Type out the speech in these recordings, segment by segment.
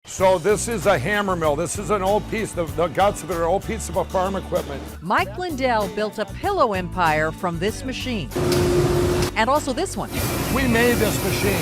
So this is a hammer mill. This is an old piece, the guts of it are an old piece of a farm equipment. Mike Lindell built a pillow empire from this machine. And also this one. We made this machine.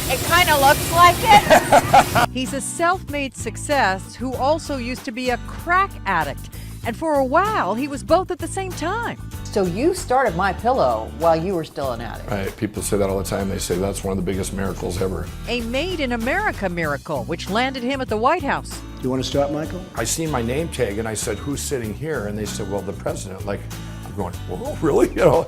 It kind of looks like it. He's a self-made success who also used to be a crack addict. And for a while, he was both at the same time. So you started My Pillow while you were still an addict. Right, people say that all the time. They say that's one of the biggest miracles ever. A Made in America miracle, which landed him at the White House. You want to start, Michael? I seen my name tag and I said, who's sitting here? And they said, well, the president. Like, I'm going, whoa, really? You know?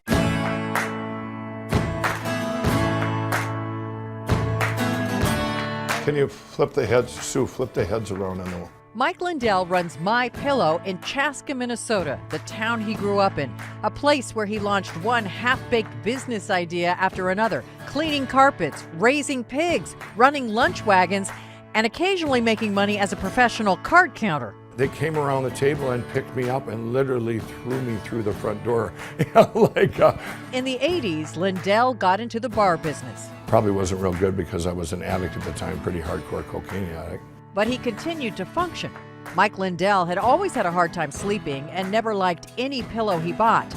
Can you flip the heads, Sue, flip the heads around on the... Mike Lindell runs My Pillow in Chaska, Minnesota, the town he grew up in, a place where he launched one half-baked business idea after another, cleaning carpets, raising pigs, running lunch wagons, and occasionally making money as a professional card counter. They came around the table and picked me up and literally threw me through the front door. In the 80s, Lindell got into the bar business. Probably wasn't real good because I was an addict at the time, pretty hardcore cocaine addict. But he continued to function. Mike Lindell had always had a hard time sleeping and never liked any pillow he bought.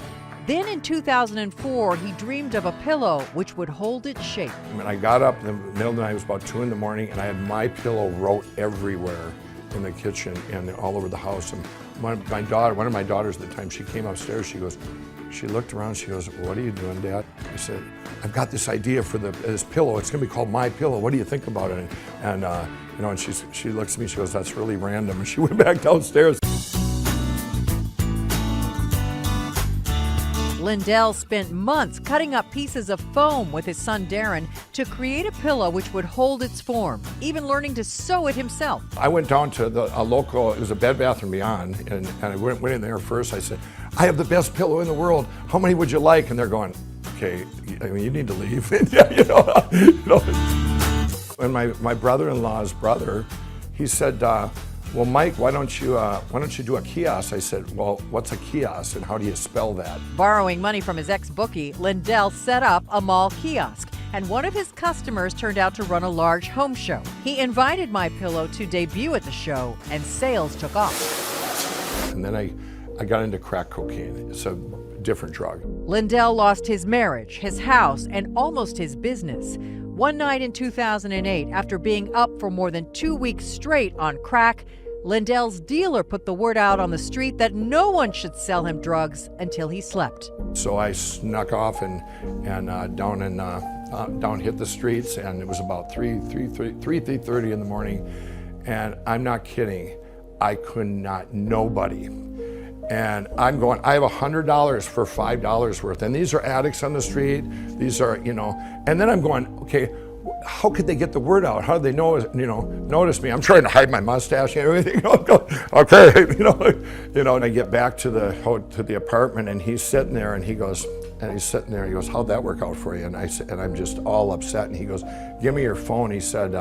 Then in 2004, he dreamed of a pillow which would hold its shape. When I got up in the middle of the night, it was about 2 in the morning, and I had My Pillow wrote everywhere in the kitchen and all over the house. And one of my daughters at the time, she came upstairs, she looked around, she goes, what are you doing, Dad? I said, I've got this idea for this pillow. It's gonna be called My Pillow. What do you think about it? And you know, and she looks at me, she goes, that's really random. And she went back downstairs. Lindell spent months cutting up pieces of foam with his son Darren to create a pillow which would hold its form, even learning to sew it himself. I went down to a local, it was a Bed Bath & Beyond, and I went in there first. I said, I have the best pillow in the world. How many would you like? And they're going, okay, I mean, you need to leave. you know. And my brother-in-law's brother, he said, well, Mike, why don't you do a kiosk? I said, well, what's a kiosk and how do you spell that? Borrowing money from his ex-bookie, Lindell set up a mall kiosk, and one of his customers turned out to run a large home show. He invited My Pillow to debut at the show, and sales took off. And then I got into crack cocaine. It's a different drug. Lindell lost his marriage, his house, and almost his business. One night in 2008, after being up for more than 2 weeks straight on crack, Lindell's dealer put the word out on the street that no one should sell him drugs until he slept. So I snuck off and down hit the streets, and it was about 3:30 in the morning, and I'm not kidding, I could not, nobody. And I'm going, I have $100 for $5 worth. And these are addicts on the street. These are, you know, and then I'm going, okay, how could they get the word out? How do they know, notice me? I'm trying to hide my mustache and everything. Okay, and I get back to the apartment, and he's sitting there, and he goes, how'd that work out for you? And I'm just all upset. And he goes, give me your phone. He said,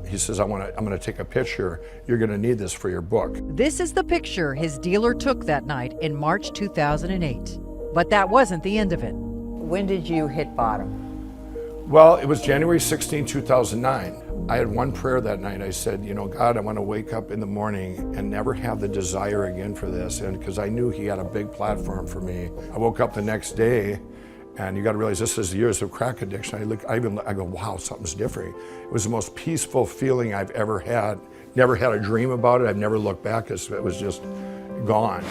he says, I'm gonna take a picture. You're gonna need this for your book. This is the picture his dealer took that night in March 2008. But that wasn't the end of it. When did you hit bottom? Well, it was January 16, 2009. I had one prayer that night. I said, God, I want to wake up in the morning and never have the desire again for this. And because I knew he had a big platform for me. I woke up the next day, and you got to realize this is years of crack addiction. I go, wow, something's different. It was the most peaceful feeling I've ever had. Never had a dream about it. I've never looked back. It was just gone.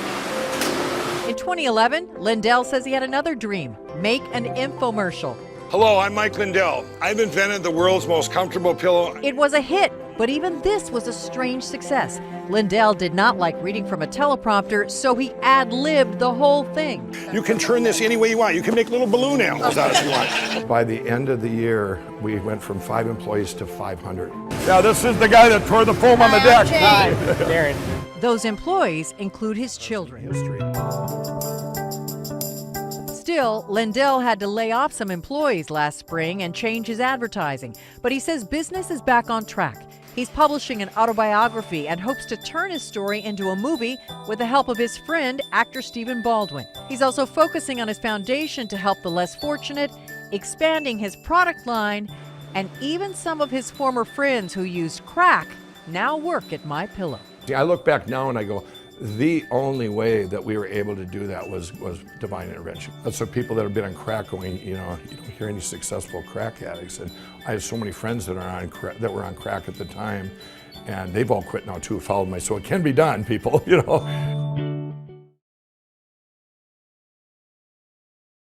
In 2011, Lindell says he had another dream, make an infomercial. Hello, I'm Mike Lindell. I've invented the world's most comfortable pillow. It was a hit, but even this was a strange success. Lindell did not like reading from a teleprompter, so he ad-libbed the whole thing. You can turn this any way you want. You can make little balloon animals out if you want. By the end of the year, we went from 5 employees to 500. Yeah, this is the guy that tore the foam on the deck. Hi, Darren. Those employees include his children. Still, Lindell had to lay off some employees last spring and change his advertising. But he says business is back on track. He's publishing an autobiography and hopes to turn his story into a movie with the help of his friend, actor Stephen Baldwin. He's also focusing on his foundation to help the less fortunate, expanding his product line, And even some of his former friends who used crack now work at My Pillow. I look back now and I go, the only way that we were able to do that was divine intervention. That's what people that have been on crack going, you don't hear any successful crack addicts. And I have so many friends that that were on crack at the time, and they've all quit now too, followed my, so it can be done, people,